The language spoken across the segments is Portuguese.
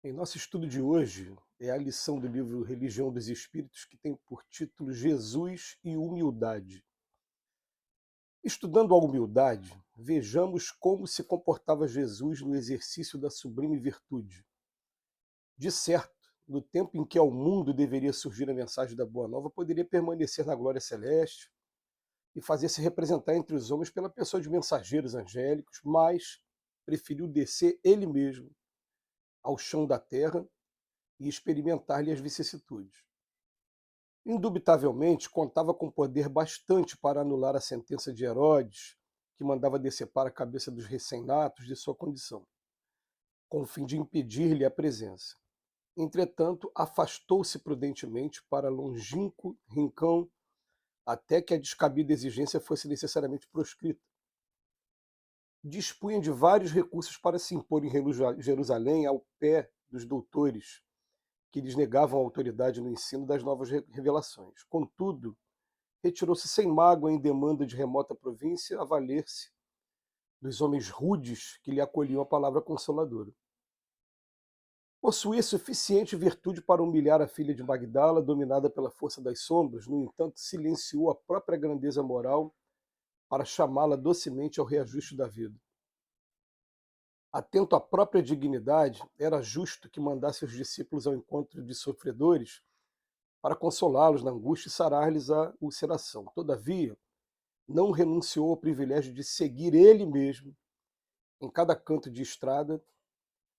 Em nosso estudo de hoje, é a lição do livro Religião dos Espíritos, que tem por título Jesus e Humildade. Estudando a humildade, vejamos como se comportava Jesus no exercício da sublime virtude. De certo, no tempo em que ao mundo deveria surgir a mensagem da Boa Nova, poderia permanecer na glória celeste e fazer-se representar entre os homens pela pessoa de mensageiros angélicos, mas preferiu descer ele mesmo ao chão da terra e experimentar-lhe as vicissitudes. Indubitavelmente, contava com poder bastante para anular a sentença de Herodes, que mandava decepar a cabeça dos recém-natos de sua condição, com o fim de impedir-lhe a presença. Entretanto, afastou-se prudentemente para longínquo rincão até que a descabida exigência fosse necessariamente proscrita. Dispunha de vários recursos para se impor em Jerusalém ao pé dos doutores que lhes negavam a autoridade no ensino das novas revelações. Contudo, retirou-se sem mágoa em demanda de remota província a valer-se dos homens rudes que lhe acolhiam a palavra consoladora. Possuía suficiente virtude para humilhar a filha de Magdala, dominada pela força das sombras, no entanto, silenciou a própria grandeza moral para chamá-la docemente ao reajuste da vida. Atento à própria dignidade, era justo que mandasse os discípulos ao encontro de sofredores para consolá-los na angústia e sarar-lhes a ulceração. Todavia, não renunciou ao privilégio de seguir ele mesmo em cada canto de estrada,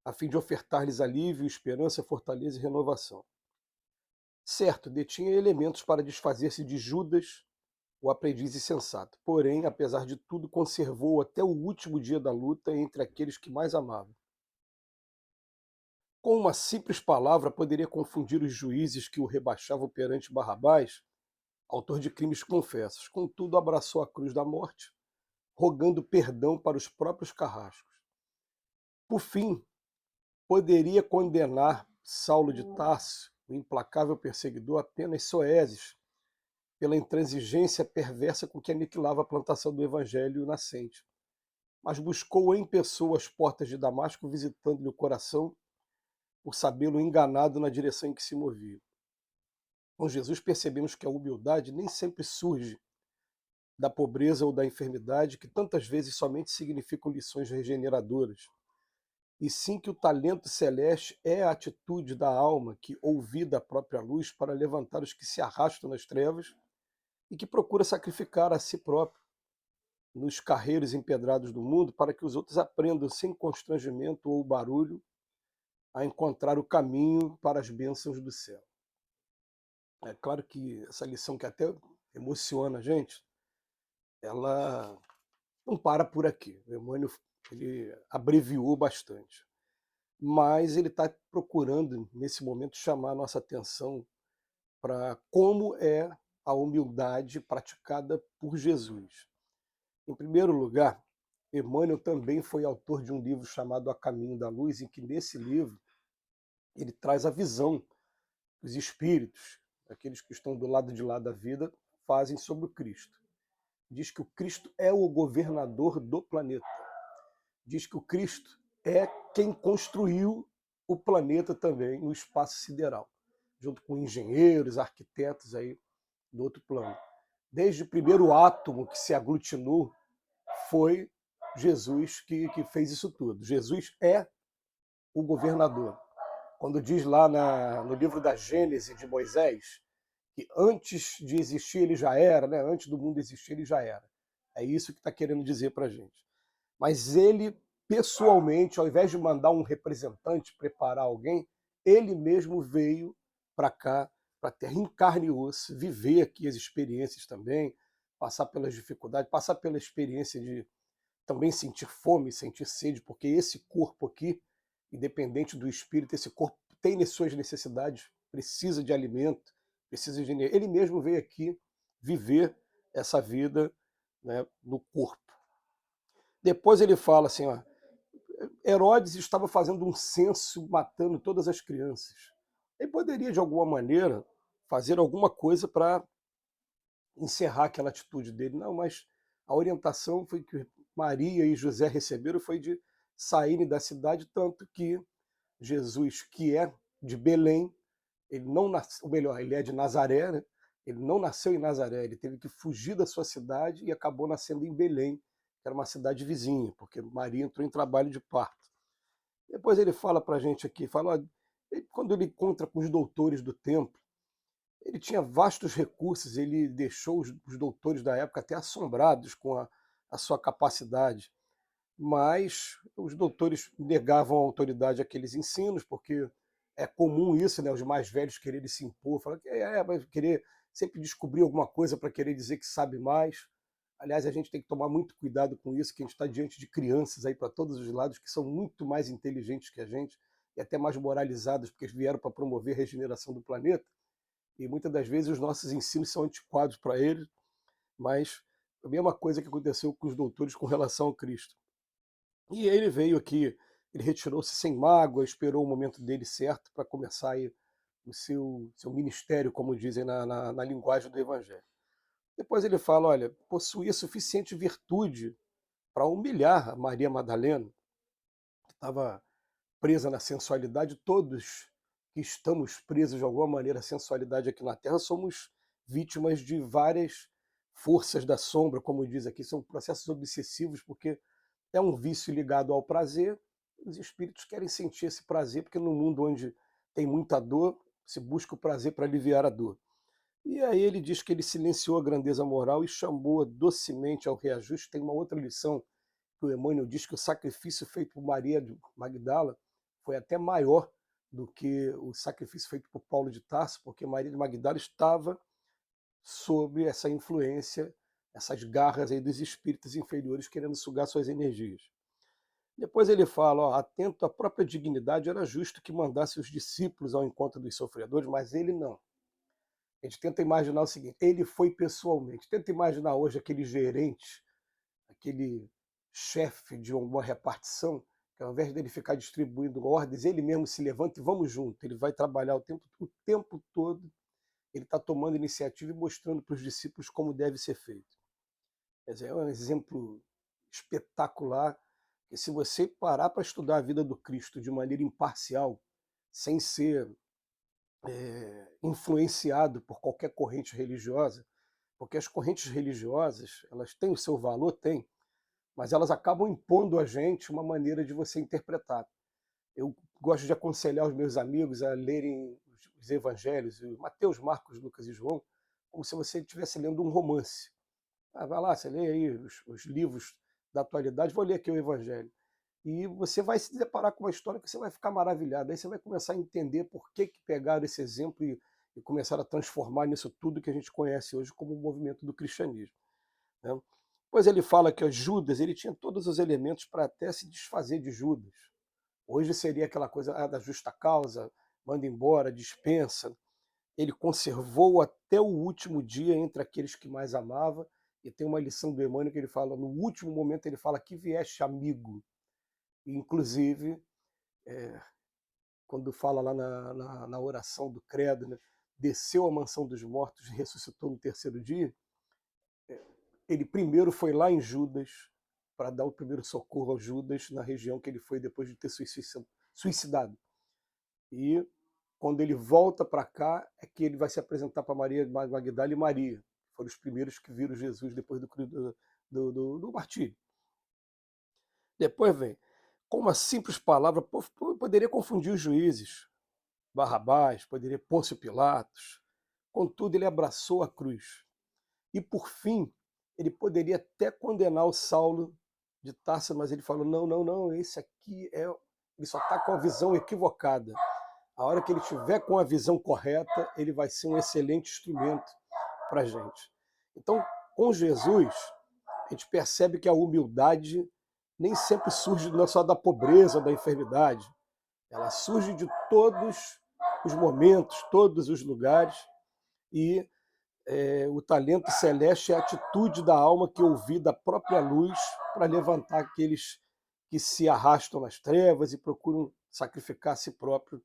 a fim de ofertar-lhes alívio, esperança, fortaleza e renovação. Certo, detinha elementos para desfazer-se de Judas, o aprendiz insensato. Porém, apesar de tudo, conservou até o último dia da luta entre aqueles que mais amava. Com uma simples palavra, poderia confundir os juízes que o rebaixavam perante Barrabás, autor de crimes confessos. Contudo, abraçou a cruz da morte, rogando perdão para os próprios carrascos. Por fim, poderia condenar Saulo de Tarso, o implacável perseguidor, apenas soeses pela intransigência perversa com que aniquilava a plantação do evangelho nascente. Mas buscou em pessoa as portas de Damasco, visitando-lhe o coração, por sabê-lo enganado na direção em que se movia. Com Jesus percebemos que a humildade nem sempre surge da pobreza ou da enfermidade, que tantas vezes somente significam lições regeneradoras, e sim que o talento celeste é a atitude da alma que ouvida a própria luz para levantar os que se arrastam nas trevas e que procura sacrificar a si próprio nos carreiros empedrados do mundo para que os outros aprendam sem constrangimento ou barulho a encontrar o caminho para as bênçãos do céu. É claro que essa lição que até emociona a gente, ela não para por aqui. O Emmanuel ele abreviou bastante, mas ele está procurando, nesse momento, chamar a nossa atenção para como é a humildade praticada por Jesus. Em primeiro lugar, Emmanuel também foi autor de um livro chamado A Caminho da Luz, em que nesse livro ele traz a visão dos espíritos, aqueles que estão do lado de lá da vida, fazem sobre o Cristo. Diz que o Cristo é o governador do planeta. Diz que o Cristo é quem construiu o planeta também no espaço sideral, junto com engenheiros, arquitetos aí do outro plano. Desde o primeiro átomo que se aglutinou, foi Jesus que fez isso tudo. Jesus é o governador. Quando diz lá no livro da Gênese de Moisés, que antes de existir ele já era, né? Antes do mundo existir ele já era. É isso que está querendo dizer para a gente. Mas ele, pessoalmente, ao invés de mandar um representante preparar alguém, ele mesmo veio para cá, para a Terra, em carne e osso, viver aqui as experiências também, passar pelas dificuldades, passar pela experiência de também sentir fome, sentir sede, porque esse corpo aqui, independente do espírito, esse corpo tem as suas necessidades, precisa de alimento, precisa de energia. Ele mesmo veio aqui viver essa vida, né, no corpo. Depois ele fala assim, ó, Herodes estava fazendo um censo, matando todas as crianças. Ele poderia, de alguma maneira, fazer alguma coisa para encerrar aquela atitude dele. Não, mas a orientação foi que Maria e José receberam foi de saírem da cidade, tanto que Jesus, que é de Belém, ele não nasceu, ou melhor, ele é de Nazaré, né? Ele não nasceu em Nazaré, ele teve que fugir da sua cidade e acabou nascendo em Belém, que era uma cidade vizinha, porque Maria entrou em trabalho de parto. Depois ele fala para a gente aqui, fala, ó, quando ele encontra com os doutores do templo, ele tinha vastos recursos, ele deixou os doutores da época até assombrados com a sua capacidade, mas os doutores negavam a autoridade àqueles ensinos, porque é comum isso, né? Os mais velhos quererem se impor, falar que vai querer sempre descobrir alguma coisa para querer dizer que sabe mais. Aliás, a gente tem que tomar muito cuidado com isso, que a gente está diante de crianças aí para todos os lados que são muito mais inteligentes que a gente e até mais moralizadas, porque vieram para promover a regeneração do planeta, e muitas das vezes os nossos ensinos são antiquados para eles, mas a mesma coisa que aconteceu com os doutores com relação ao Cristo. E ele veio aqui, ele retirou-se sem mágoa, esperou o momento dele certo para começar aí o seu ministério, como dizem na linguagem do Evangelho. Depois ele fala, olha, possuía suficiente virtude para humilhar a Maria Madalena, que estava presa na sensualidade. Todos que estamos presos de alguma maneira à sensualidade aqui na Terra somos vítimas de várias forças da sombra, como diz aqui, são processos obsessivos, porque é um vício ligado ao prazer. Os espíritos querem sentir esse prazer, porque no mundo onde tem muita dor, se busca o prazer para aliviar a dor. E aí ele diz que ele silenciou a grandeza moral e chamou docemente ao reajuste. Tem uma outra lição que o Emmanuel diz que o sacrifício feito por Maria de Magdala foi até maior do que o sacrifício feito por Paulo de Tarso, porque Maria de Magdala estava sob essa influência, essas garras aí dos espíritos inferiores querendo sugar suas energias. Depois ele fala, ó, atento à própria dignidade, era justo que mandasse os discípulos ao encontro dos sofredores, mas ele não. A gente tenta imaginar o seguinte, ele foi pessoalmente. Tenta imaginar hoje aquele gerente, aquele chefe de alguma repartição, que ao invés dele ficar distribuindo ordens, ele mesmo se levanta e vamos junto. Ele vai trabalhar o tempo todo, ele está tomando iniciativa e mostrando para os discípulos como deve ser feito. Quer dizer, é um exemplo espetacular, que se você parar para estudar a vida do Cristo de maneira imparcial, sem ser influenciado por qualquer corrente religiosa, porque as correntes religiosas, elas têm o seu valor, têm, mas elas acabam impondo a gente uma maneira de você interpretar. Eu gosto de aconselhar os meus amigos a lerem os evangelhos, Mateus, Marcos, Lucas e João, como se você estivesse lendo um romance. Vai lá, você lê aí os livros da atualidade, vou ler aqui o evangelho. E você vai se deparar com uma história que você vai ficar maravilhado. Aí você vai começar a entender por que pegaram esse exemplo e começaram a transformar nisso tudo que a gente conhece hoje como o movimento do cristianismo, né? Pois ele fala que Judas, ele tinha todos os elementos para até se desfazer de Judas. Hoje seria aquela coisa da justa causa, manda embora, dispensa. Ele conservou até o último dia entre aqueles que mais amava. E tem uma lição do Emmanuel que ele fala, no último momento ele fala que vieste amigo. E, inclusive, quando fala lá na oração do credo, né, desceu à mansão dos mortos e ressuscitou no terceiro dia, ele primeiro foi lá em Judas para dar o primeiro socorro ao Judas na região que ele foi depois de ter suicidado. E quando ele volta para cá, é que ele vai se apresentar para Maria Magdala e Maria, que foram os primeiros que viram Jesus depois do martírio. Depois vem, com uma simples palavra, poderia confundir os juízes, Barrabás, poderia Pôncio Pilatos. Contudo, ele abraçou a cruz. E, por fim, ele poderia até condenar o Saulo de Tarso, mas ele falou, não, não, não, esse aqui ele só está com a visão equivocada. A hora que ele tiver com a visão correta, ele vai ser um excelente instrumento para a gente. Então, com Jesus, a gente percebe que a humildade nem sempre surge só da pobreza ou da enfermidade. Ela surge de todos os momentos, todos os lugares, e o talento celeste é a atitude da alma que ouvir da própria luz para levantar aqueles que se arrastam nas trevas e procuram sacrificar a si próprio.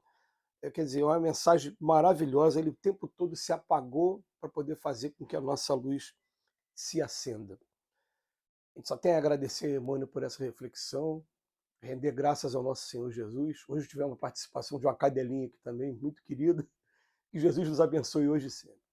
Quer dizer, é uma mensagem maravilhosa, ele o tempo todo se apagou para poder fazer com que a nossa luz se acenda. A gente só tem a agradecer, Emmanuel, por essa reflexão. Render graças ao nosso Senhor Jesus. Hoje tivemos a participação de uma cadelinha aqui também, muito querida. Que Jesus nos abençoe hoje e sempre.